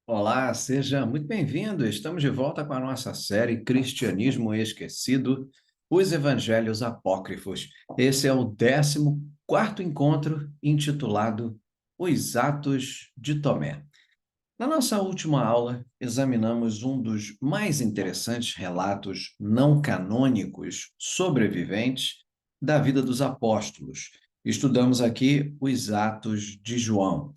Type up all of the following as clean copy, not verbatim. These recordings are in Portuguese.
Olá, seja muito bem-vindo. Estamos de volta com a nossa série Cristianismo Esquecido, os Evangelhos Apócrifos. Esse é o 14º encontro intitulado Os Atos de Tomé. Na nossa última aula, examinamos um dos mais interessantes relatos não canônicos sobreviventes da vida dos apóstolos. Estudamos aqui os Atos de João.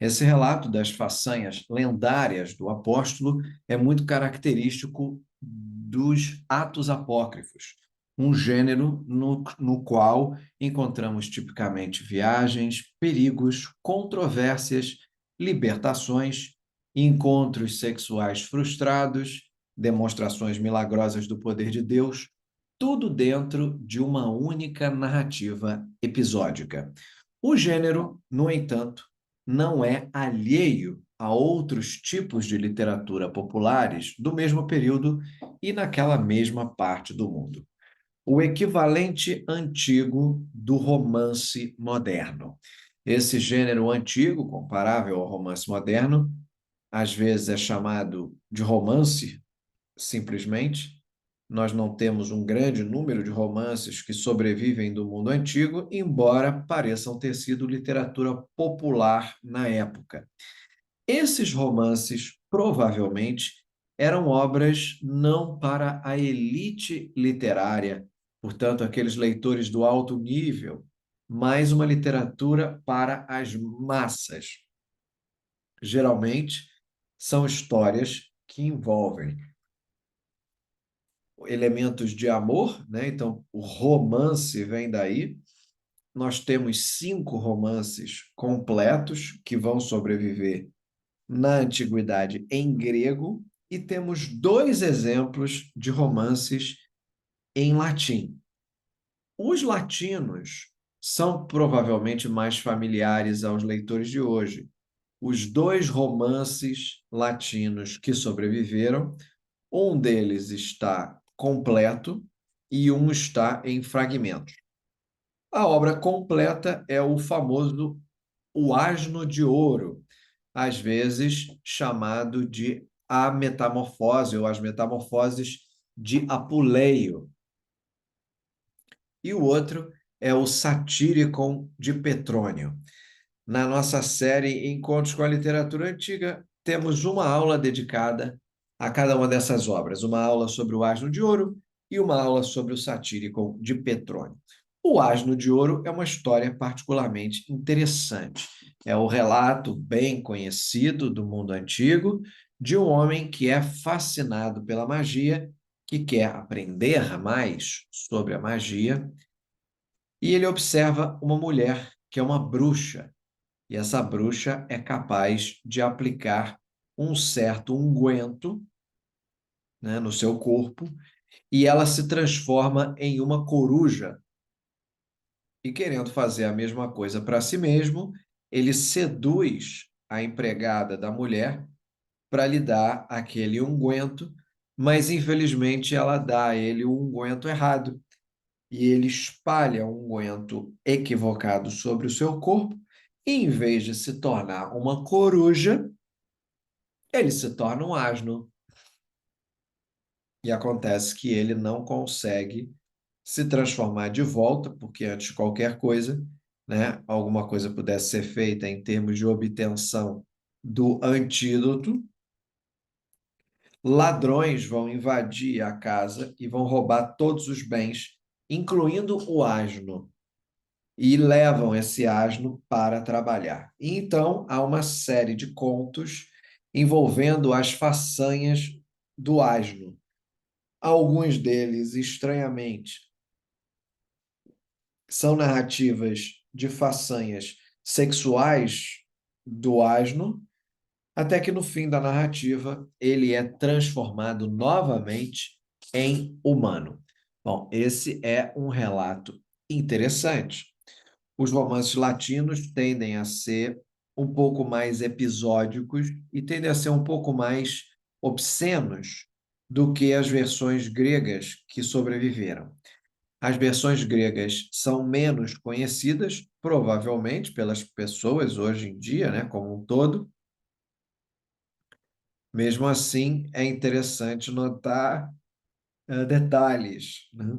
Esse relato das façanhas lendárias do apóstolo é muito característico dos atos apócrifos, um gênero no qual encontramos tipicamente viagens, perigos, controvérsias, libertações, encontros sexuais frustrados, demonstrações milagrosas do poder de Deus, tudo dentro de uma única narrativa episódica. O gênero, no entanto, não é alheio a outros tipos de literatura populares do mesmo período e naquela mesma parte do mundo. O equivalente antigo do romance moderno. Esse gênero antigo, comparável ao romance moderno, às vezes é chamado de romance, simplesmente. Nós não temos um grande número de romances que sobrevivem do mundo antigo, embora pareçam ter sido literatura popular na época. Esses romances, provavelmente, eram obras não para a elite literária, portanto, aqueles leitores do alto nível, mas uma literatura para as massas. Geralmente, são histórias que envolvem elementos de amor, né? Então, o romance vem daí. Nós temos 5 romances completos que vão sobreviver na antiguidade em grego e temos 2 exemplos de romances em latim. Os latinos são provavelmente mais familiares aos leitores de hoje. Os 2 romances latinos que sobreviveram, um deles está completo e um está em fragmentos. A obra completa é o famoso O Asno de Ouro, às vezes chamado de A Metamorfose ou As Metamorfoses de Apuleio. E o outro é o Satyricon de Petrônio. Na nossa série Encontros com a Literatura Antiga, temos uma aula dedicada a cada uma dessas obras, uma aula sobre o Asno de Ouro e uma aula sobre o Satyricon de Petrônio. O Asno de Ouro é uma história particularmente interessante. É o relato bem conhecido do mundo antigo de um homem que é fascinado pela magia, que quer aprender mais sobre a magia, e ele observa uma mulher que é uma bruxa, e essa bruxa é capaz de aplicar um certo unguento, né, no seu corpo, e ela se transforma em uma coruja. E querendo fazer a mesma coisa para si mesmo, ele seduz a empregada da mulher para lhe dar aquele unguento, mas infelizmente ela dá a ele o unguento errado. E ele espalha um unguento equivocado sobre o seu corpo, e em vez de se tornar uma coruja, ele se torna um asno. E acontece que ele não consegue se transformar de volta, porque antes de qualquer coisa, né, alguma coisa pudesse ser feita em termos de obtenção do antídoto, ladrões vão invadir a casa e vão roubar todos os bens, incluindo o asno, e levam esse asno para trabalhar. E então há uma série de contos envolvendo as façanhas do asno. Alguns deles, estranhamente, são narrativas de façanhas sexuais do asno, até que no fim da narrativa ele é transformado novamente em humano. Bom, esse é um relato interessante. Os romances latinos tendem a ser um pouco mais episódicos e tendem a ser um pouco mais obscenos do que as versões gregas que sobreviveram. As versões gregas são menos conhecidas, provavelmente pelas pessoas hoje em dia, né, como um todo, Mesmo assim, é interessante notar detalhes, né?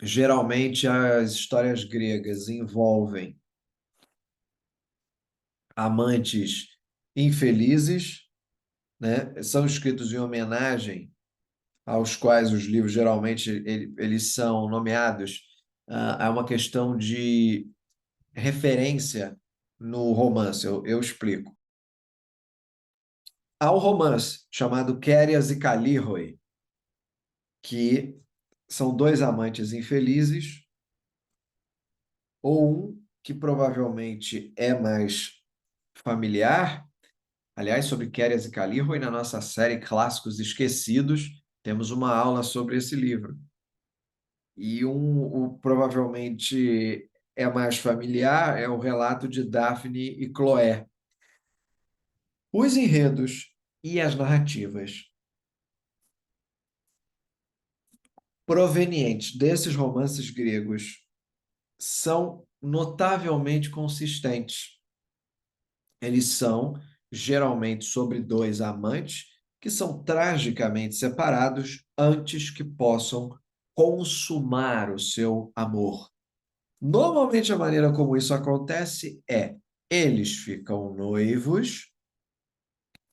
Geralmente, as histórias gregas envolvem amantes infelizes, né? São escritos em homenagem aos quais os livros geralmente eles são nomeados. É uma questão de referência no romance, eu explico. Há um romance chamado Quérias e Calíroe, que são dois amantes infelizes, ou um que provavelmente é mais familiar. Aliás, sobre Quérias e Calíroe, na nossa série Clássicos Esquecidos, temos uma aula sobre esse livro. E o provavelmente é mais familiar é o relato de Daphne e Cloé. Os enredos e as narrativas provenientes desses romances gregos são notavelmente consistentes. Eles são geralmente sobre dois amantes que são tragicamente separados antes que possam consumar o seu amor. Normalmente, a maneira como isso acontece é eles ficam noivos,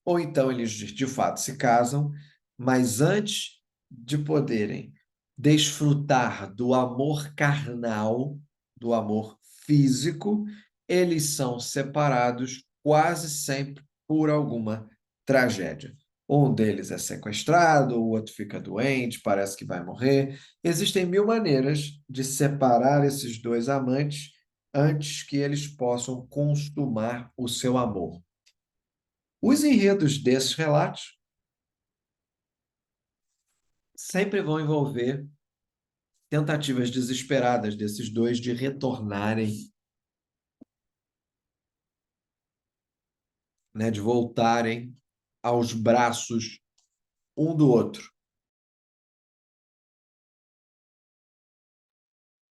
ou então eles de fato se casam, mas antes de poderem desfrutar do amor carnal, do amor físico, eles são separados quase sempre por alguma tragédia. Um deles é sequestrado, o outro fica doente, parece que vai morrer. Existem mil maneiras de separar esses dois amantes antes que eles possam consumar o seu amor. Os enredos desses relatos sempre vão envolver tentativas desesperadas desses dois de retornarem, né, de voltarem aos braços um do outro.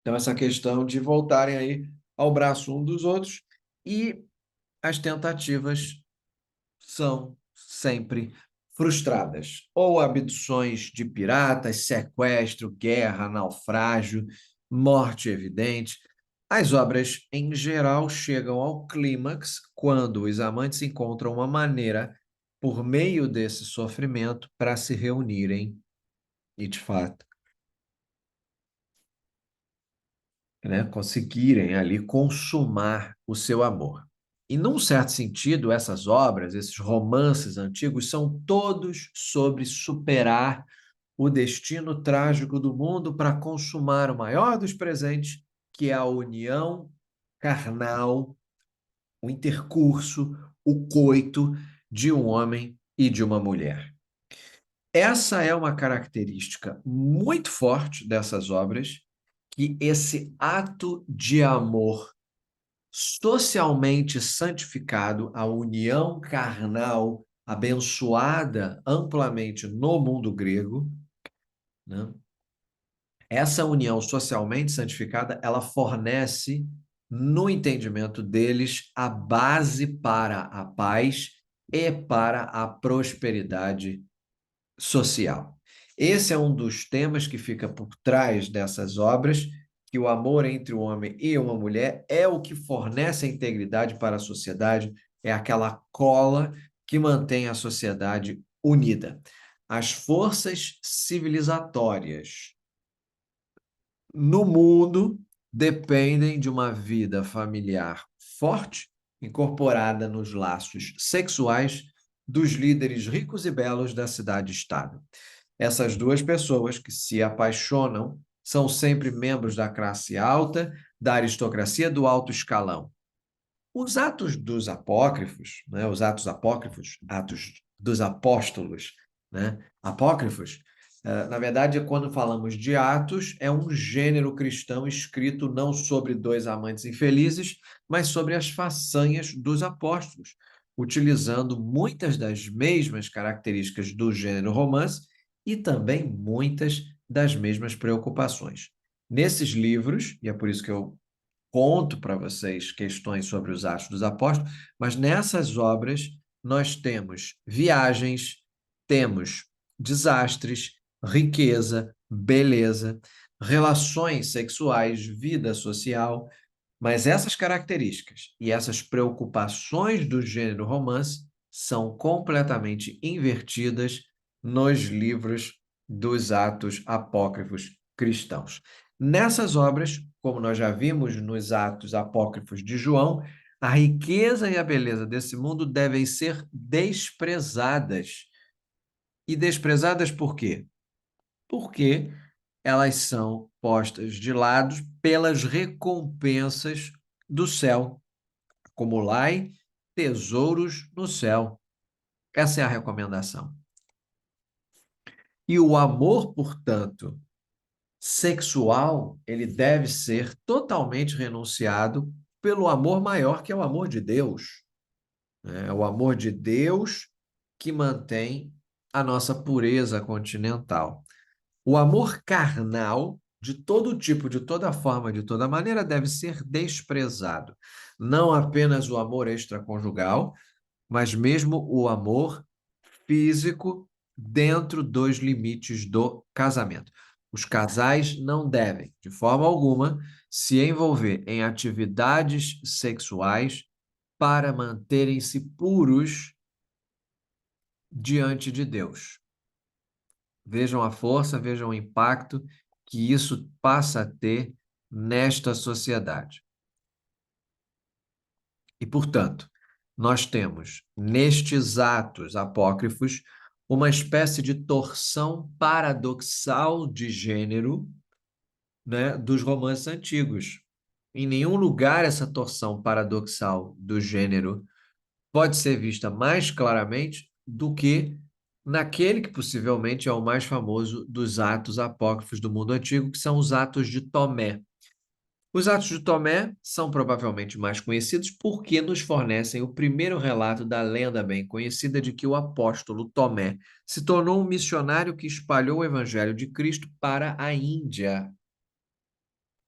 Então, essa questão de voltarem aí ao braço um dos outros e as tentativas são sempre frustradas. Ou abduções de piratas, sequestro, guerra, naufrágio, morte evidente. As obras, em geral, chegam ao clímax quando os amantes encontram uma maneira, por meio desse sofrimento, para se reunirem e, de fato, né, conseguirem ali consumar o seu amor. E, num certo sentido, essas obras, esses romances antigos, são todos sobre superar o destino trágico do mundo para consumar o maior dos presentes, que é a união carnal, o intercurso, o coito de um homem e de uma mulher. Essa é uma característica muito forte dessas obras, que esse ato de amor socialmente santificado, a união carnal abençoada amplamente no mundo grego, né? Essa união socialmente santificada, ela fornece, no entendimento deles, a base para a paz e para a prosperidade social. Esse é um dos temas que fica por trás dessas obras, que o amor entre um homem e uma mulher é o que fornece a integridade para a sociedade, é aquela cola que mantém a sociedade unida. As forças civilizatórias no mundo dependem de uma vida familiar forte, incorporada nos laços sexuais dos líderes ricos e belos da cidade-estado. Essas duas pessoas que se apaixonam são sempre membros da classe alta, da aristocracia do alto escalão. Os atos dos apócrifos, né, os atos apócrifos, atos dos apóstolos, né, apócrifos, na verdade, quando falamos de Atos, é um gênero cristão escrito não sobre dois amantes infelizes, mas sobre as façanhas dos apóstolos, utilizando muitas das mesmas características do gênero romance e também muitas das mesmas preocupações. Nesses livros, e é por isso que eu conto para vocês questões sobre os Atos dos Apóstolos, mas nessas obras nós temos viagens, temos desastres, riqueza, beleza, relações sexuais, vida social, mas essas características e essas preocupações do gênero romance são completamente invertidas nos livros dos Atos apócrifos cristãos. Nessas obras, como nós já vimos nos Atos apócrifos de João, a riqueza e a beleza desse mundo devem ser desprezadas. E desprezadas por quê? Porque elas são postas de lado pelas recompensas do céu. Acumulai tesouros no céu. Essa é a recomendação. E o amor, portanto, sexual, ele deve ser totalmente renunciado pelo amor maior, que é o amor de Deus. É o amor de Deus que mantém a nossa pureza continental. O amor carnal, de todo tipo, de toda forma, de toda maneira, deve ser desprezado. Não apenas o amor extraconjugal, mas mesmo o amor físico dentro dos limites do casamento. Os casais não devem, de forma alguma, se envolver em atividades sexuais para manterem-se puros diante de Deus. Vejam a força, vejam o impacto que isso passa a ter nesta sociedade. E, portanto, nós temos nestes atos apócrifos uma espécie de torção paradoxal de gênero, né, dos romances antigos. Em nenhum lugar essa torção paradoxal do gênero pode ser vista mais claramente do que naquele que possivelmente é o mais famoso dos atos apócrifos do mundo antigo, que são os atos de Tomé. Os Atos de Tomé são provavelmente mais conhecidos porque nos fornecem o primeiro relato da lenda bem conhecida de que o apóstolo Tomé se tornou um missionário que espalhou o evangelho de Cristo para a Índia.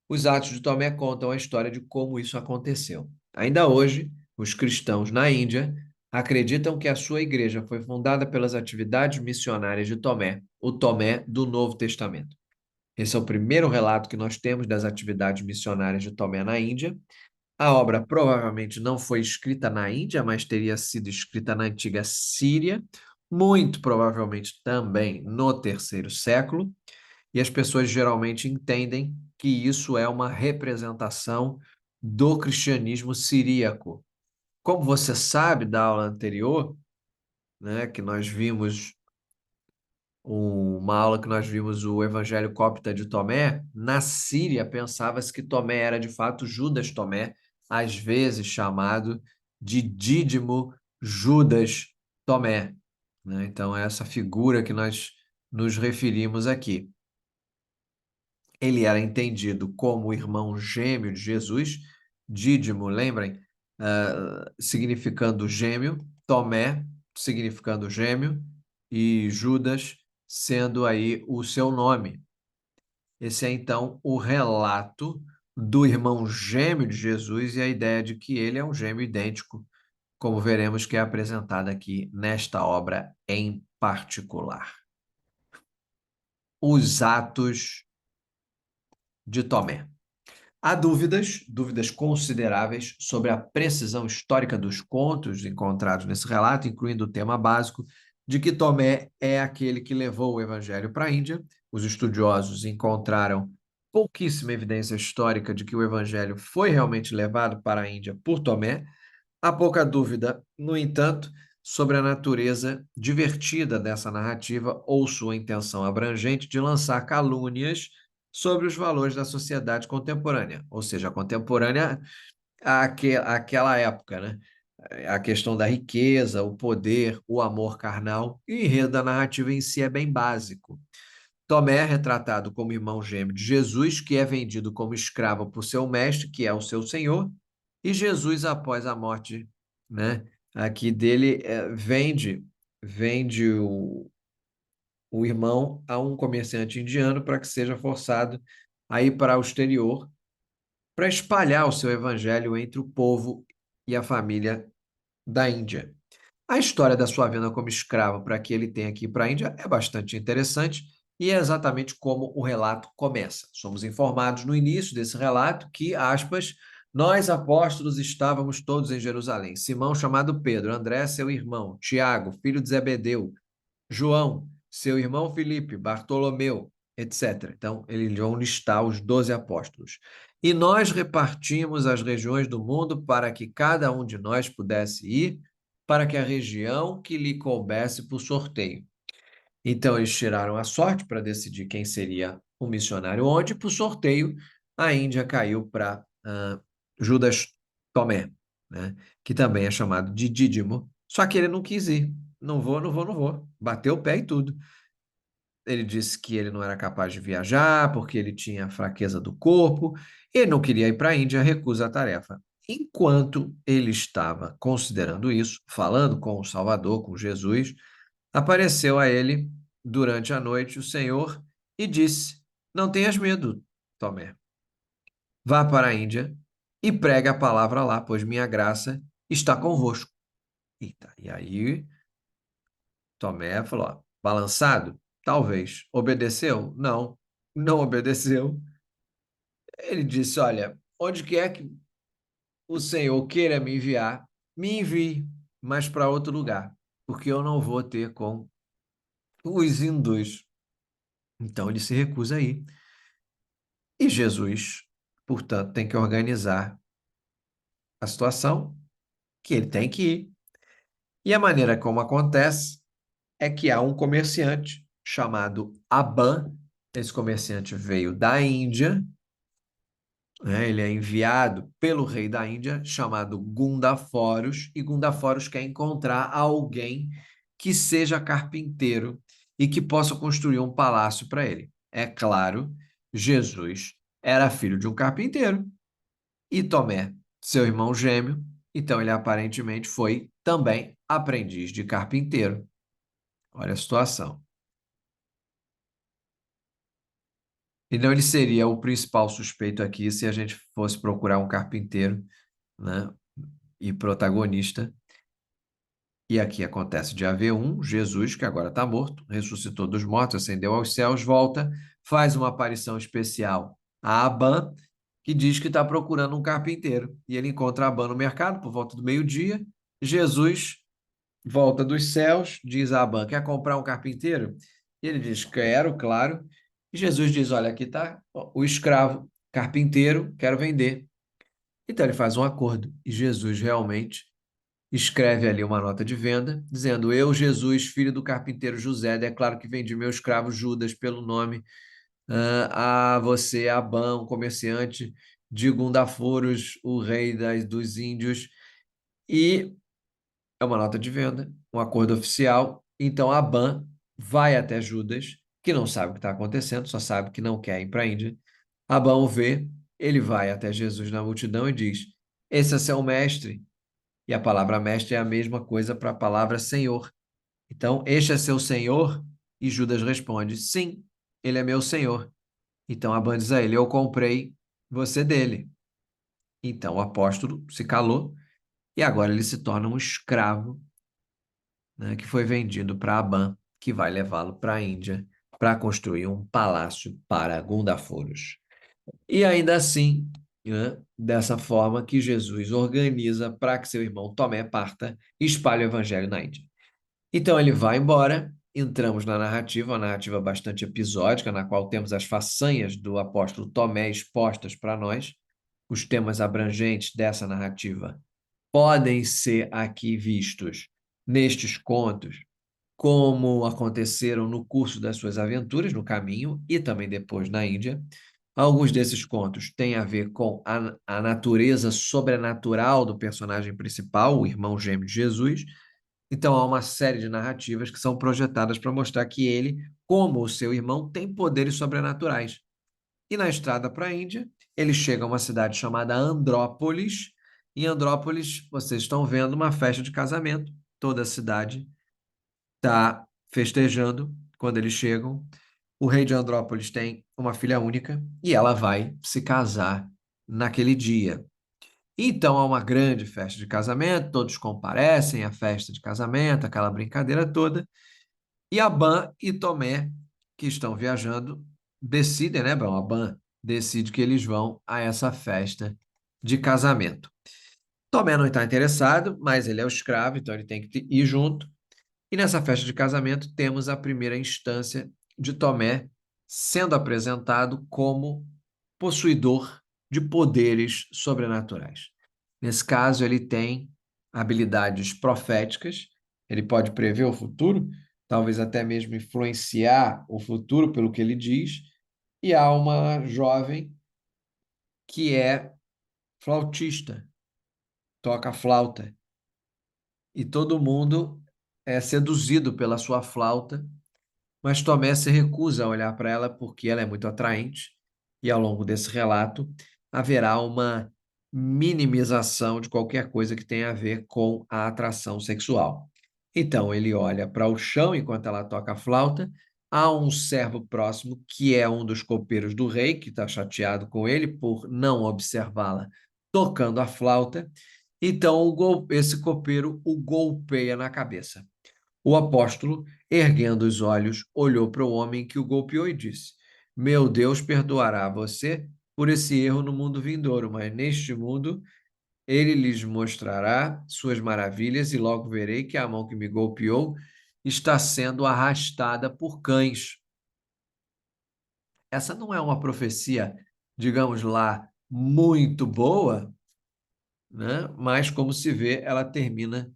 Os Atos de Tomé contam a história de como isso aconteceu. Ainda hoje, os cristãos na Índia acreditam que a sua igreja foi fundada pelas atividades missionárias de Tomé, o Tomé do Novo Testamento. Esse é o primeiro relato que nós temos das atividades missionárias de Tomé na Índia. A obra provavelmente não foi escrita na Índia, mas teria sido escrita na antiga Síria, muito provavelmente também no terceiro século, e as pessoas geralmente entendem que isso é uma representação do cristianismo siríaco. Como você sabe da aula anterior, né, que nós vimos uma aula que nós vimos o Evangelho Cópita de Tomé, na Síria pensava-se que Tomé era de fato Judas Tomé, às vezes chamado de Dídimo Judas Tomé, né? Então, é essa figura que nós nos referimos aqui. Ele era entendido como o irmão gêmeo de Jesus, Dídimo, lembrem, significando gêmeo, Tomé, significando gêmeo, e Judas sendo aí o seu nome. Esse é então o relato do irmão gêmeo de Jesus e a ideia de que ele é um gêmeo idêntico, como veremos que é apresentado aqui nesta obra em particular. Os Atos de Tomé. Há dúvidas consideráveis sobre a precisão histórica dos contos encontrados nesse relato, incluindo o tema básico de que Tomé é aquele que levou o evangelho para a Índia. Os estudiosos encontraram pouquíssima evidência histórica de que o evangelho foi realmente levado para a Índia por Tomé. Há pouca dúvida, no entanto, sobre a natureza divertida dessa narrativa ou sua intenção abrangente de lançar calúnias sobre os valores da sociedade contemporânea, ou seja, contemporânea àquela época, né? A questão da riqueza, o poder, o amor carnal, e o enredo da narrativa em si é bem básico. Tomé é retratado como irmão gêmeo de Jesus, que é vendido como escravo por seu mestre, que é o seu senhor, e Jesus, após a morte, né, aqui dele, vende o irmão a um comerciante indiano para que seja forçado a ir para o exterior para espalhar o seu evangelho entre o povo e a família da Índia. A história da sua vinda como escravo para que ele tenha que ir para a Índia é bastante interessante e é exatamente como o relato começa. Somos informados no início desse relato que, aspas, nós apóstolos estávamos todos em Jerusalém. Simão, chamado Pedro, André, seu irmão, Tiago, filho de Zebedeu, João, seu irmão Filipe, Bartolomeu, etc. Então, eles vão listar os 12 apóstolos. E nós repartimos as regiões do mundo para que cada um de nós pudesse ir para que a região que lhe coubesse por sorteio. Então, eles tiraram a sorte para decidir quem seria o missionário, onde, por sorteio, a Índia caiu para Judas Tomé, né? Que também é chamado de Dídimo. Só que ele não quis ir. Não vou, não vou, não vou. Bateu o pé e tudo. Ele disse que ele não era capaz de viajar porque ele tinha fraqueza do corpo. Ele não queria ir para a Índia, recusa a tarefa. Enquanto ele estava considerando isso, falando com o Salvador, com Jesus, apareceu a ele durante a noite o Senhor e disse: Não tenhas medo, Tomé. Vá para a Índia e pregue a palavra lá, pois minha graça está convosco. Eita, e aí Tomé falou: ó, balançado? Talvez. Obedeceu? Não, não obedeceu. Ele disse: Olha, onde quer que o Senhor queira me enviar, me envie, mas para outro lugar, porque eu não vou ter com os hindus. Então ele se recusa a ir. E Jesus, portanto, tem que organizar a situação que ele tem que ir. E a maneira como acontece é que há um comerciante chamado Aban. Esse comerciante veio da Índia, né? Ele é enviado pelo rei da Índia, chamado Gundaforos, e Gundaforos quer encontrar alguém que seja carpinteiro e que possa construir um palácio para ele. É claro, Jesus era filho de um carpinteiro e Tomé, seu irmão gêmeo, então ele aparentemente foi também aprendiz de carpinteiro. Olha a situação. Então ele seria o principal suspeito aqui se a gente fosse procurar um carpinteiro, né? E protagonista. E aqui acontece de haver um, Jesus, que agora está morto, ressuscitou dos mortos, ascendeu aos céus, volta, faz uma aparição especial a Aban, que diz que está procurando um carpinteiro. E ele encontra Aban no mercado por volta do meio-dia. Jesus volta dos céus, diz a Aban, quer comprar um carpinteiro? E ele diz, quero, claro. E Jesus diz, olha, aqui está o escravo, carpinteiro, quero vender. Então ele faz um acordo. E Jesus realmente escreve ali uma nota de venda, dizendo: Eu, Jesus, filho do carpinteiro José, declaro que vendi meu escravo Judas pelo nome a você, Abão, comerciante de Gundaforos, o rei dos índios. E é uma nota de venda, um acordo oficial. Então Abã vai até Judas, que não sabe o que está acontecendo, só sabe que não quer ir para a Índia. Abão o vê, ele vai até Jesus na multidão e diz: Esse é seu mestre. E a palavra mestre é a mesma coisa para a palavra senhor. Então, este é seu senhor? E Judas responde: Sim, ele é meu senhor. Então Abã diz a ele: Eu comprei você dele. Então o apóstolo se calou e agora ele se torna um escravo, né, que foi vendido para Abã, que vai levá-lo para a Índia para construir um palácio para Gundaforos. E ainda assim, né, dessa forma que Jesus organiza para que seu irmão Tomé parta e espalhe o evangelho na Índia. Então ele vai embora, entramos na narrativa, uma narrativa bastante episódica, na qual temos as façanhas do apóstolo Tomé expostas para nós. Os temas abrangentes dessa narrativa podem ser aqui vistos nestes contos, como aconteceram no curso das suas aventuras no caminho e também depois na Índia. Alguns desses contos têm a ver com a natureza sobrenatural do personagem principal, o irmão gêmeo de Jesus. Então, há uma série de narrativas que são projetadas para mostrar que ele, como o seu irmão, tem poderes sobrenaturais. E na estrada para a Índia, ele chega a uma cidade chamada Andrópolis. Em Andrópolis, vocês estão vendo uma festa de casamento. Toda a cidade está festejando quando eles chegam. O rei de Andrópolis tem uma filha única e ela vai se casar naquele dia. Então há uma grande festa de casamento, todos comparecem à festa de casamento, aquela brincadeira toda, e Abã e Tomé, que estão viajando, decidem, né, bom, Abã decide que eles vão a essa festa de casamento. Tomé não está interessado, mas ele é o escravo, então ele tem que ir junto. E nessa festa de casamento temos a primeira instância de Tomé sendo apresentado como possuidor de poderes sobrenaturais. Nesse caso, ele tem habilidades proféticas, ele pode prever o futuro, talvez até mesmo influenciar o futuro pelo que ele diz, e há uma jovem que é flautista, toca flauta, e todo mundo é seduzido pela sua flauta. Mas Tomé se recusa a olhar para ela porque ela é muito atraente, e ao longo desse relato haverá uma minimização de qualquer coisa que tenha a ver com a atração sexual. Então ele olha para o chão enquanto ela toca a flauta. Há um servo próximo que é um dos copeiros do rei, que está chateado com ele por não observá-la tocando a flauta. Então esse copeiro o golpeia na cabeça. O apóstolo, erguendo os olhos, olhou para o homem que o golpeou e disse: Meu Deus perdoará você por esse erro no mundo vindouro, mas neste mundo ele lhes mostrará suas maravilhas, e logo verei que a mão que me golpeou está sendo arrastada por cães. Essa não é uma profecia, digamos lá, muito boa, né? Mas como se vê, ela termina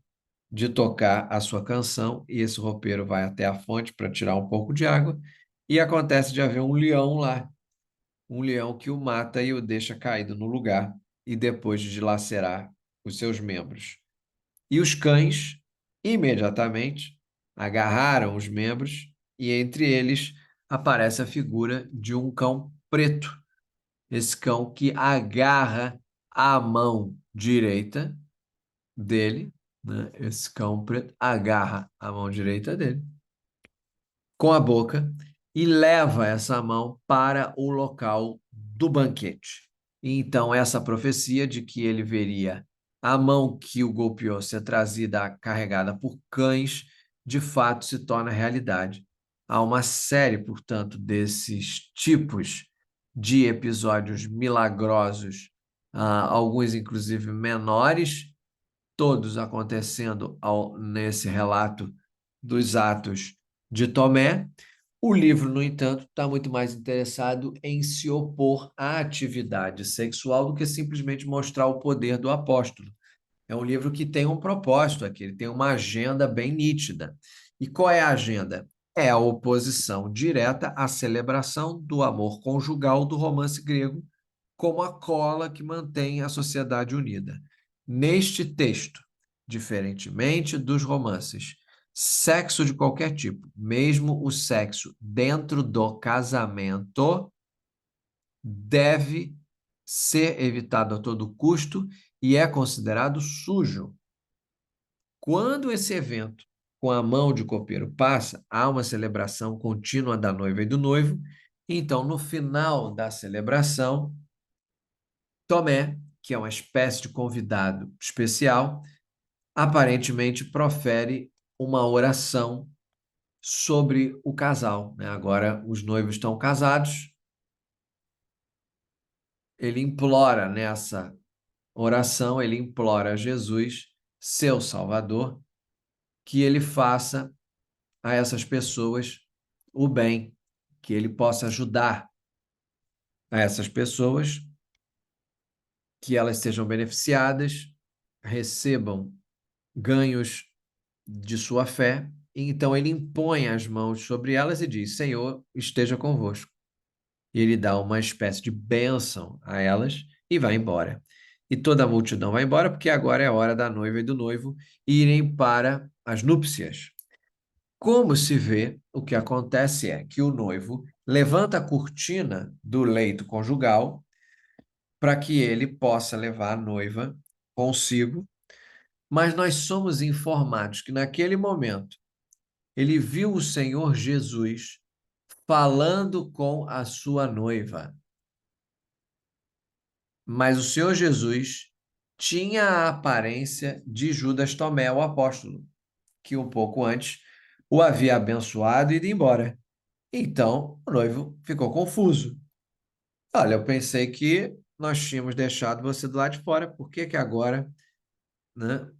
de tocar a sua canção, e esse roupeiro vai até a fonte para tirar um pouco de água, e acontece de haver um leão lá, um leão que o mata e o deixa caído no lugar, e depois de dilacerar os seus membros. E os cães, imediatamente, agarraram os membros, e entre eles aparece a figura de um cão preto, esse cão que agarra a mão direita dele, né? Esse cão preto agarra a mão direita dele com a boca e leva essa mão para o local do banquete. E então, essa profecia de que ele veria a mão que o golpeou ser trazida, carregada por cães, de fato se torna realidade. Há uma série, portanto, desses tipos de episódios milagrosos, alguns inclusive menores, todos acontecendo nesse relato dos Atos de Tomé. O livro, no entanto, está muito mais interessado em se opor à atividade sexual do que simplesmente mostrar o poder do apóstolo. É um livro que tem um propósito aqui, ele tem uma agenda bem nítida. E qual é a agenda? É a oposição direta à celebração do amor conjugal do romance grego como a cola que mantém a sociedade unida. Neste texto, diferentemente dos romances, sexo de qualquer tipo, mesmo o sexo dentro do casamento, deve ser evitado a todo custo e é considerado sujo. Quando esse evento com a mão de copeiro passa, há uma celebração contínua da noiva e do noivo. Então, no final da celebração, Tomé, que é uma espécie de convidado especial, aparentemente profere uma oração sobre o casal, né? Agora os noivos estão casados, ele implora nessa oração, ele implora a Jesus, seu Salvador, que ele faça a essas pessoas o bem, que ele possa ajudar a essas pessoas, que elas sejam beneficiadas, recebam ganhos de sua fé, e então ele impõe as mãos sobre elas e diz: Senhor, esteja convosco. E ele dá uma espécie de bênção a elas e vai embora. E toda a multidão vai embora, porque agora é a hora da noiva e do noivo irem para as núpcias. Como se vê, o que acontece é que o noivo levanta a cortina do leito conjugal para que ele possa levar a noiva consigo, mas nós somos informados que naquele momento ele viu o Senhor Jesus falando com a sua noiva. Mas o Senhor Jesus tinha a aparência de Judas Tomé, o apóstolo, que um pouco antes o havia abençoado e ido embora. Então, o noivo ficou confuso. Olha, eu pensei que nós tínhamos deixado você do lado de fora, por que que agora, né,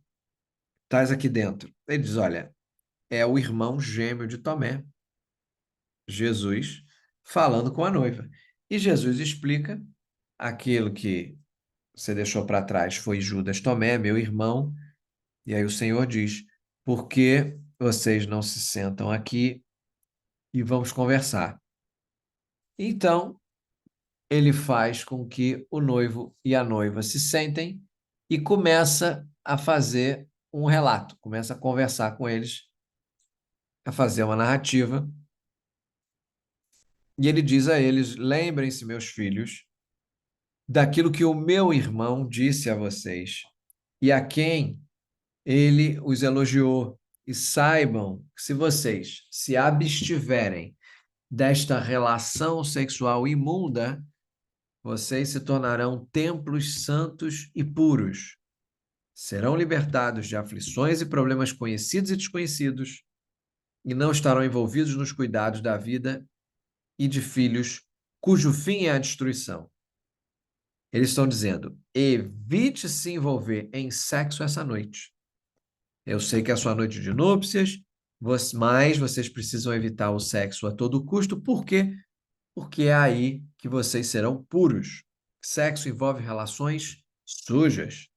estás aqui dentro? Ele diz, olha, é o irmão gêmeo de Tomé, Jesus, falando com a noiva. E Jesus explica aquilo que você deixou para trás foi Judas Tomé, meu irmão. E aí o Senhor diz, por que vocês não se sentam aqui e vamos conversar? Então, ele faz com que o noivo e a noiva se sentem e começa a fazer um relato, começa a conversar com eles, a fazer uma narrativa. E ele diz a eles: lembrem-se, meus filhos, daquilo que o meu irmão disse a vocês e a quem ele os elogiou. E saibam que se vocês se abstiverem desta relação sexual imunda, vocês se tornarão templos santos e puros. Serão libertados de aflições e problemas conhecidos e desconhecidos, e não estarão envolvidos nos cuidados da vida e de filhos, cujo fim é a destruição. Eles estão dizendo: evite se envolver em sexo essa noite. Eu sei que é a sua noite de núpcias, mas vocês precisam evitar o sexo a todo custo. Por quê? Porque é aí que vocês serão puros. Sexo envolve relações sujas.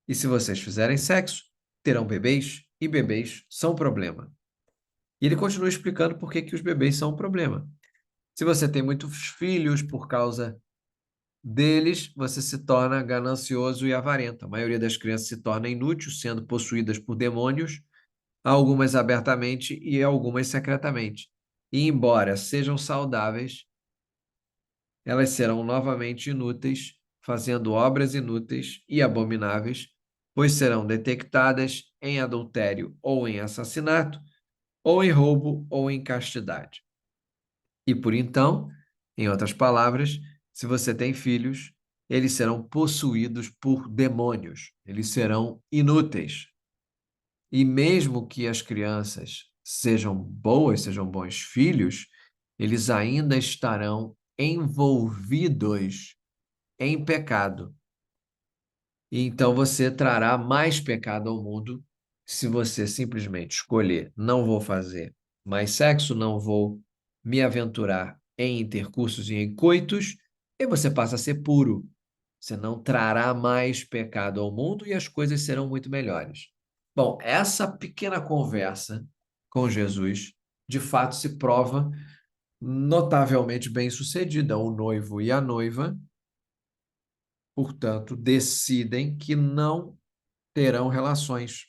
E se vocês fizerem sexo, terão bebês, e bebês são problema. E ele continua explicando por que que os bebês são um problema. Se você tem muitos filhos por causa deles, você se torna ganancioso e avarento. A maioria das crianças se torna inútil, sendo possuídas por demônios, algumas abertamente e algumas secretamente. E embora sejam saudáveis, elas serão novamente inúteis, fazendo obras inúteis e abomináveis, pois serão detectadas em adultério ou em assassinato, ou em roubo ou em castidade. E por então, em outras palavras, se você tem filhos, eles serão possuídos por demônios, eles serão inúteis. E mesmo que as crianças sejam boas, sejam bons filhos, eles ainda estarão envolvidos em pecado. E então você trará mais pecado ao mundo se você simplesmente escolher: não vou fazer mais sexo, não vou me aventurar em intercursos e em coitos, e você passa a ser puro. Você não trará mais pecado ao mundo e as coisas serão muito melhores. Bom, essa pequena conversa com Jesus, de fato, se prova notavelmente bem-sucedida. O noivo e a noiva, portanto, decidem que não terão relações.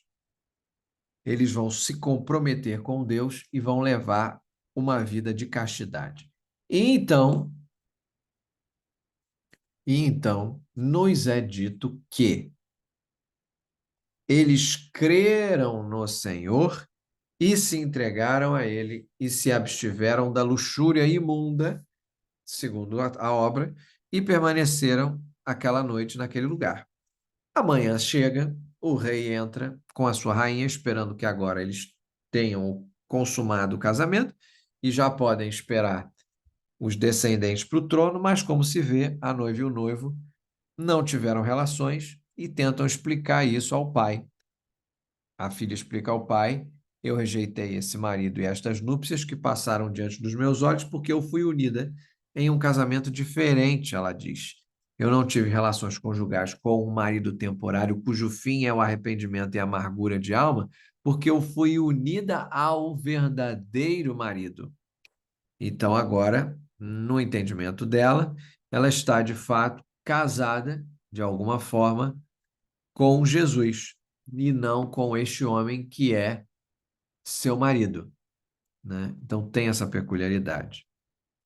Eles vão se comprometer com Deus e vão levar uma vida de castidade. E então, nos é dito que eles creram no Senhor e se entregaram a ele e se abstiveram da luxúria imunda, segundo a obra, e permaneceram aquela noite naquele lugar. Amanhã chega, o rei entra com a sua rainha, esperando que agora eles tenham consumado o casamento e já podem esperar os descendentes para o trono, mas como se vê, a noiva e o noivo não tiveram relações e tentam explicar isso ao pai. A filha explica ao pai: eu rejeitei esse marido e estas núpcias que passaram diante dos meus olhos porque eu fui unida em um casamento diferente, ela diz. Eu não tive relações conjugais com um marido temporário cujo fim é o arrependimento e a amargura de alma, porque eu fui unida ao verdadeiro marido. Então, agora, no entendimento dela, ela está de fato casada, de alguma forma, com Jesus e não com este homem que é seu marido, né? Então tem essa peculiaridade.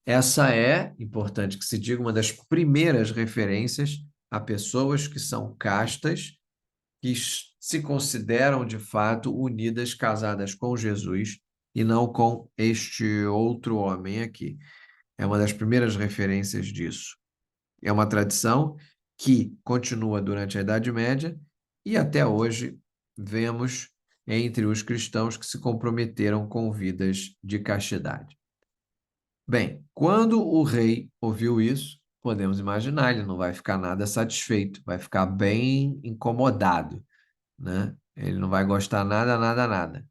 Essa é, importante que se diga, uma das primeiras referências a pessoas que são castas, que se consideram de fato unidas, casadas com Jesus e não com este outro homem aqui. É uma das primeiras referências disso. É uma tradição que continua durante a Idade Média e até hoje vemos entre os cristãos que se comprometeram com vidas de castidade. Bem, quando o rei ouviu isso, podemos imaginar, ele não vai ficar nada satisfeito, vai ficar bem incomodado, né? Ele não vai gostar nada, nada, nada.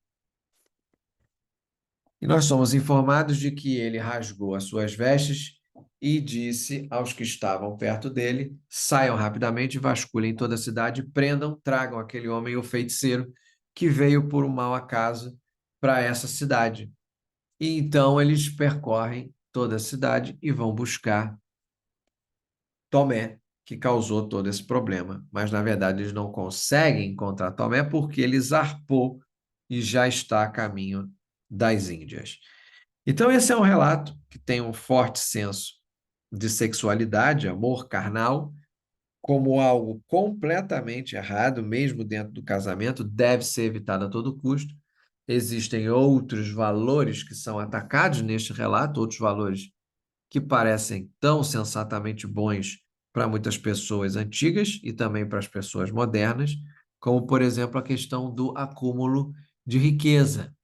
E nós somos informados de que ele rasgou as suas vestes e disse aos que estavam perto dele: saiam rapidamente, vasculhem toda a cidade, prendam, tragam aquele homem, o feiticeiro, que veio por um mau acaso para essa cidade. E então eles percorrem toda a cidade e vão buscar Tomé, que causou todo esse problema. Mas, na verdade, eles não conseguem encontrar Tomé porque ele zarpou e já está a caminho das Índias. Então, esse é um relato que tem um forte senso de sexualidade, amor carnal, como algo completamente errado, mesmo dentro do casamento, deve ser evitado a todo custo. Existem outros valores que são atacados neste relato, outros valores que parecem tão sensatamente bons para muitas pessoas antigas e também para as pessoas modernas, como, por exemplo, a questão do acúmulo de riqueza,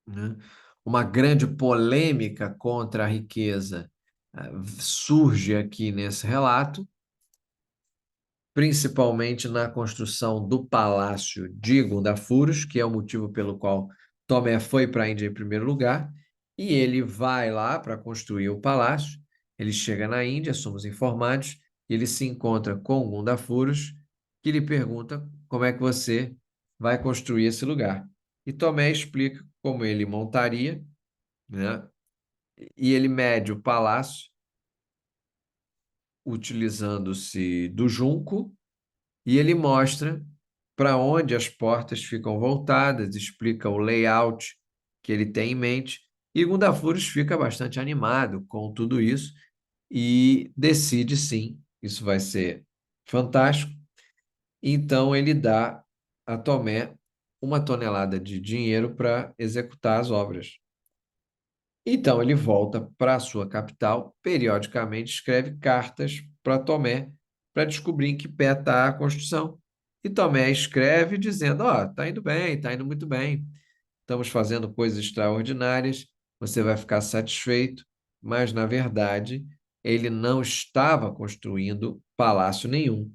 né? Uma grande polêmica contra a riqueza surge aqui nesse relato, principalmente na construção do palácio de Gundafuros, que é o motivo pelo qual Tomé foi para a Índia em primeiro lugar, e ele vai lá para construir o palácio. Ele chega na Índia, somos informados, e ele se encontra com Gundafuros, que lhe pergunta como é que você vai construir esse lugar. E Tomé explica como ele montaria, né? E ele mede o palácio utilizando-se do junco e ele mostra para onde as portas ficam voltadas, explica o layout que ele tem em mente, e Gundafuros fica bastante animado com tudo isso e decide sim, isso vai ser fantástico. Então ele dá a Tomé 1 tonelada de dinheiro para executar as obras. Então ele volta para a sua capital, periodicamente escreve cartas para Tomé para descobrir em que pé está a construção. E Tomé escreve dizendo: Ó, está indo bem, está indo muito bem, estamos fazendo coisas extraordinárias, você vai ficar satisfeito, mas na verdade ele não estava construindo palácio nenhum.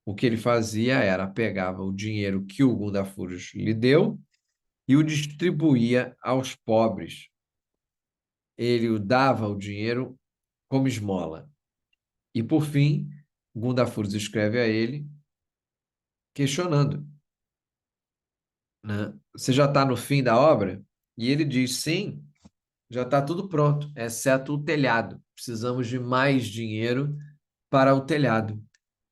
O que ele fazia era pegava o dinheiro que o Gundafuros lhe deu e o distribuía aos pobres. Ele dava o dinheiro como esmola. E, por fim, Gundafuros escreve a ele questionando, né? Você já está no fim da obra? E ele diz, sim, já está tudo pronto, exceto o telhado. Precisamos de mais dinheiro para o telhado.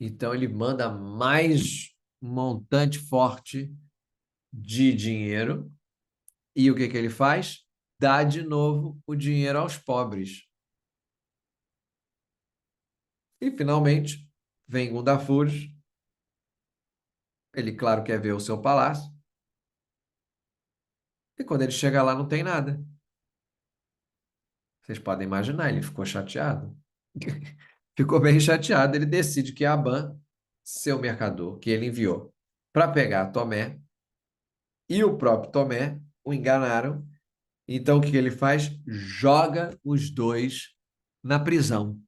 Então, ele manda mais um montante forte de dinheiro. E o que que ele faz? Dá de novo o dinheiro aos pobres. E, finalmente, vem Gundafuros. Ele, claro, quer ver o seu palácio. E quando ele chega lá, não tem nada. Vocês podem imaginar, ele ficou chateado. Ficou bem chateado. Ele decide que Aban, seu mercador, que ele enviou para pegar Tomé, e o próprio Tomé o enganaram. Então, o que ele faz? Joga os dois na prisão.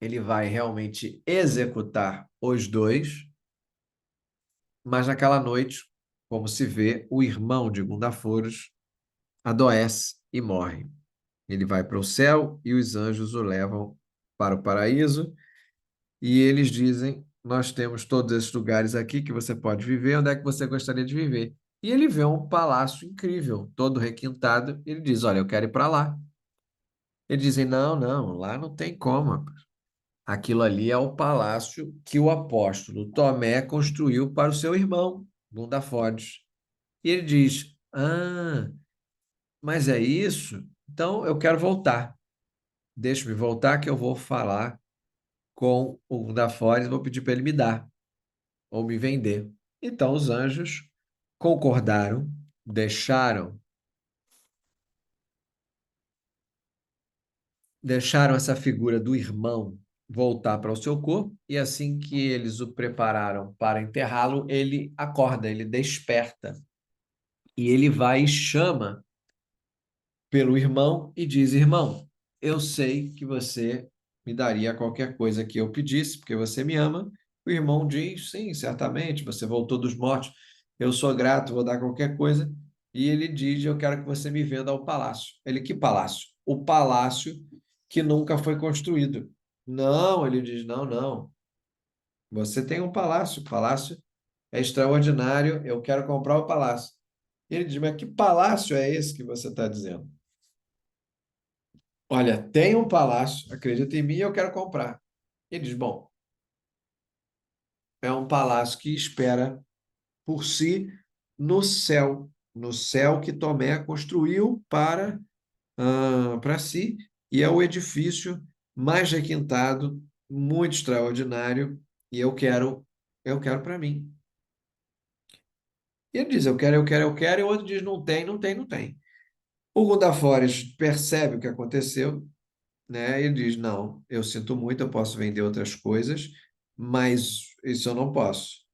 Ele vai realmente executar os dois, mas naquela noite, como se vê, o irmão de Gundaforos adoece e morre. Ele vai para o céu e os anjos o levam para o paraíso. E eles dizem: Nós temos todos esses lugares aqui que você pode viver. Onde é que você gostaria de viver? E ele vê um palácio incrível, todo requintado. Ele diz: Olha, eu quero ir para lá. Eles dizem: Não, não, lá não tem como, rapaz. Aquilo ali é o palácio que o apóstolo Tomé construiu para o seu irmão, Gundafodes. E ele diz: Ah, mas é isso? Então eu quero voltar. Deixa-me voltar que eu vou falar com o da Ford e vou pedir para ele me dar ou me vender. Então os anjos concordaram, deixaram deixaram essa figura do irmão voltar para o seu corpo, e assim que eles o prepararam para enterrá-lo, ele acorda, ele desperta, e ele vai e chama pelo irmão e diz: Irmão, eu sei que você me daria qualquer coisa que eu pedisse, porque você me ama. O irmão diz: Sim, certamente, você voltou dos mortos, eu sou grato, vou dar qualquer coisa. E ele diz: Eu quero que você me venda ao palácio. Ele: Que palácio? O palácio que nunca foi construído. Não, ele diz: Não, não. Você tem um palácio, o palácio é extraordinário, eu quero comprar o palácio. E ele diz: Mas que palácio é esse que você está dizendo? Olha, tem um palácio, acredita em mim, eu quero comprar. Ele diz: Bom, é um palácio que espera por si no céu que Tomé construiu para si, e é o edifício mais requintado, muito extraordinário, e eu quero para mim. E ele diz: Eu quero, eu quero, eu quero, e o outro diz: Não tem, não tem, não tem. O Gundafores percebe o que aconteceu, né? Ele diz: Não, eu sinto muito, eu posso vender outras coisas, mas isso eu não posso.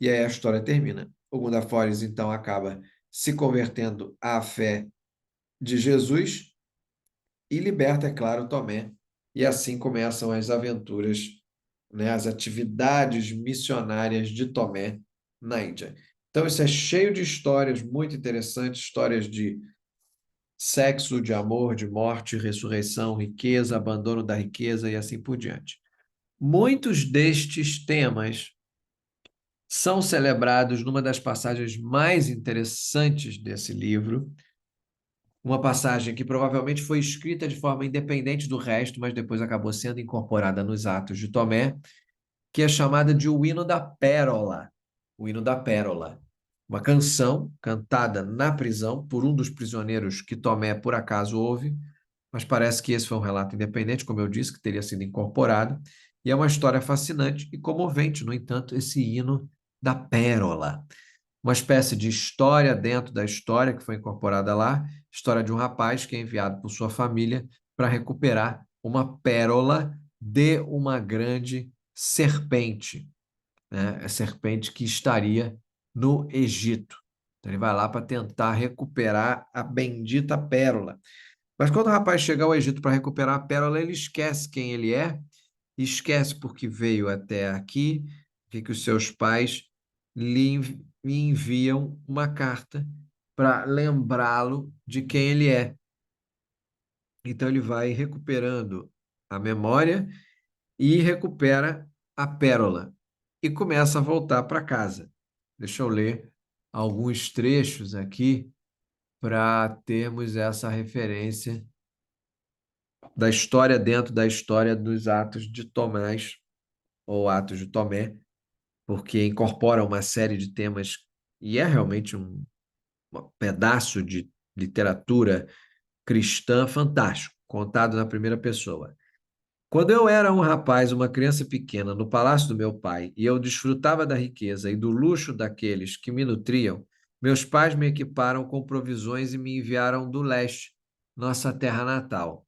E aí a história termina. O Gundafores então acaba se convertendo à fé de Jesus e liberta, é claro, Tomé. E assim começam as aventuras, né? As atividades missionárias de Tomé na Índia. Então, isso é cheio de histórias muito interessantes, histórias de sexo, de amor, de morte, ressurreição, riqueza, abandono da riqueza e assim por diante. Muitos destes temas são celebrados numa das passagens mais interessantes desse livro, uma passagem que provavelmente foi escrita de forma independente do resto, mas depois acabou sendo incorporada nos Atos de Tomé, que é chamada de O Hino da Pérola. O Hino da Pérola. Uma canção cantada na prisão por um dos prisioneiros que Tomé por acaso ouve, mas parece que esse foi um relato independente, como eu disse, que teria sido incorporado, e é uma história fascinante e comovente, no entanto, esse hino da pérola. Uma espécie de história dentro da história que foi incorporada lá, história de um rapaz que é enviado por sua família para recuperar uma pérola de uma grande serpente, né? A serpente que estaria no Egito. Então, ele vai lá para tentar recuperar a bendita pérola. Mas quando o rapaz chega ao Egito para recuperar a pérola, ele esquece quem ele é, esquece porque veio até aqui, que os seus pais lhe enviam uma carta para lembrá-lo de quem ele é. Então ele vai recuperando a memória e recupera a pérola e começa a voltar para casa. Deixa eu ler alguns trechos aqui para termos essa referência da história dentro da história dos Atos de Tomás, ou Atos de Tomé, porque incorpora uma série de temas e é realmente um pedaço de literatura cristã fantástico, contado na primeira pessoa. Quando eu era um rapaz, uma criança pequena, no palácio do meu pai, e eu desfrutava da riqueza e do luxo daqueles que me nutriam, meus pais me equiparam com provisões e me enviaram do leste, nossa terra natal.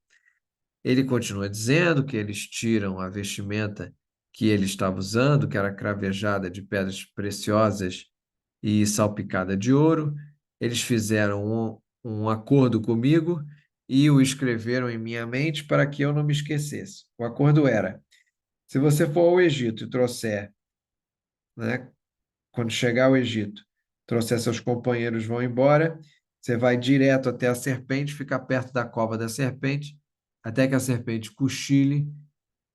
Ele continua dizendo que eles tiram a vestimenta que ele estava usando, que era cravejada de pedras preciosas e salpicada de ouro. Eles fizeram um acordo comigo e o escreveram em minha mente para que eu não me esquecesse. O acordo era: se você for ao Egito e trouxer, né, quando chegar ao Egito, trouxer seus companheiros vão embora, você vai direto até a serpente, fica perto da cova da serpente, até que a serpente cochile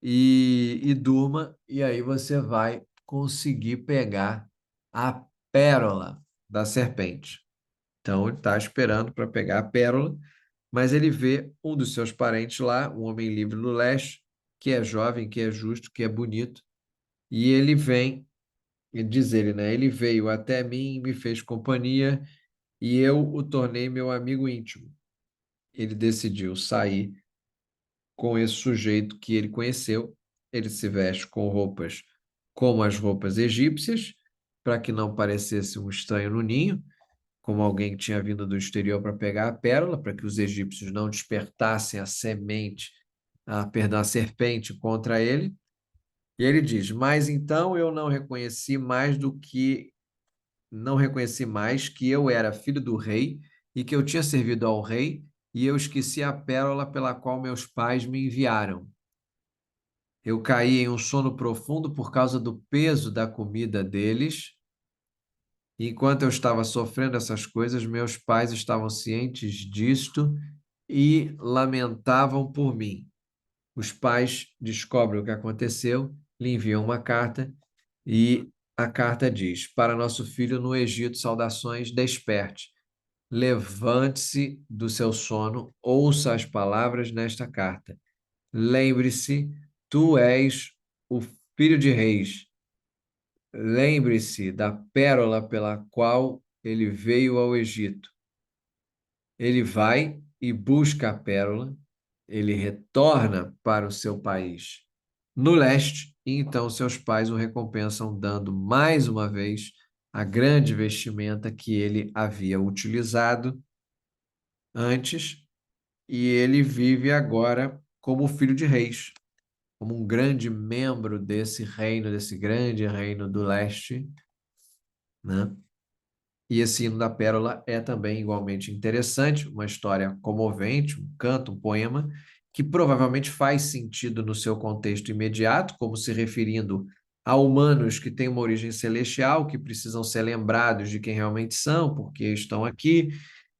e durma, e aí você vai conseguir pegar a pérola da serpente. Então, ele está esperando para pegar a pérola, mas ele vê um dos seus parentes lá, um homem livre do leste, que é jovem, que é justo, que é bonito, e ele vem, e diz ele, né? Ele veio até mim, me fez companhia, e eu o tornei meu amigo íntimo. Ele decidiu sair com esse sujeito que ele conheceu. Ele se veste com roupas como as roupas egípcias, para que não parecesse um estranho no ninho, como alguém que tinha vindo do exterior para pegar a pérola, para que os egípcios não despertassem a semente a serpente contra ele. E ele diz: Mas então eu não reconheci mais que eu era filho do rei e que eu tinha servido ao rei, e eu esqueci a pérola pela qual meus pais me enviaram. Eu caí em um sono profundo por causa do peso da comida deles. E enquanto eu estava sofrendo essas coisas, meus pais estavam cientes disto e lamentavam por mim. Os pais descobrem o que aconteceu, lhe enviam uma carta e a carta diz: Para nosso filho no Egito, saudações, desperte. Levante-se do seu sono, ouça as palavras nesta carta. Lembre-se, tu és o filho de reis. Lembre-se da pérola pela qual ele veio ao Egito. Ele vai e busca a pérola, ele retorna para o seu país no leste, e então seus pais o recompensam, dando mais uma vez a grande vestimenta que ele havia utilizado antes, e ele vive agora como filho de reis, como um grande membro desse reino, desse grande reino do leste, né? E esse hino da Pérola é também igualmente interessante, uma história comovente, um canto, um poema, que provavelmente faz sentido no seu contexto imediato, como se referindo a humanos que têm uma origem celestial, que precisam ser lembrados de quem realmente são, porque estão aqui,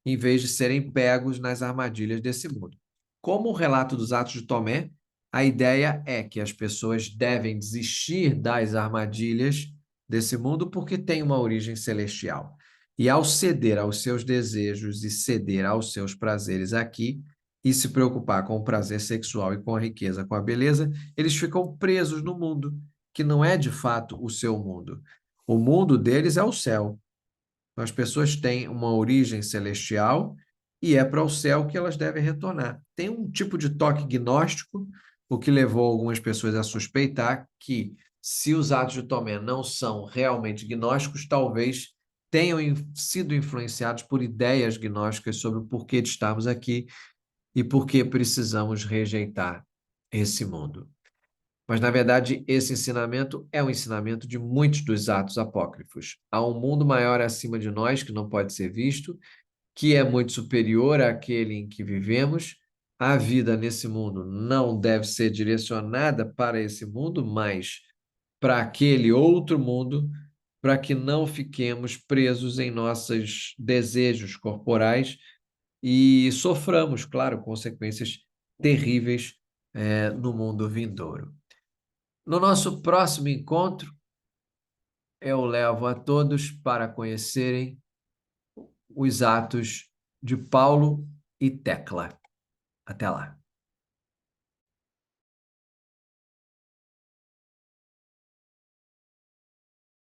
em vez de serem pegos nas armadilhas desse mundo. Como o relato dos Atos de Tomé, a ideia é que as pessoas devem desistir das armadilhas desse mundo porque têm uma origem celestial. E ao ceder aos seus desejos e ceder aos seus prazeres aqui, e se preocupar com o prazer sexual e com a riqueza, com a beleza, eles ficam presos no mundo, que não é de fato o seu mundo. O mundo deles é o céu. As pessoas têm uma origem celestial e é para o céu que elas devem retornar. Tem um tipo de toque gnóstico, o que levou algumas pessoas a suspeitar que, se os Atos de Tomé não são realmente gnósticos, talvez tenham sido influenciados por ideias gnósticas sobre o porquê de estarmos aqui e por que precisamos rejeitar esse mundo. Mas, na verdade, esse ensinamento é um ensinamento de muitos dos atos apócrifos. Há um mundo maior acima de nós que não pode ser visto, que é muito superior àquele em que vivemos. A vida nesse mundo não deve ser direcionada para esse mundo, mas para aquele outro mundo, para que não fiquemos presos em nossos desejos corporais e soframos, claro, consequências terríveis, no mundo vindouro. No nosso próximo encontro, eu levo a todos para conhecerem os atos de Paulo e Tecla. Até lá.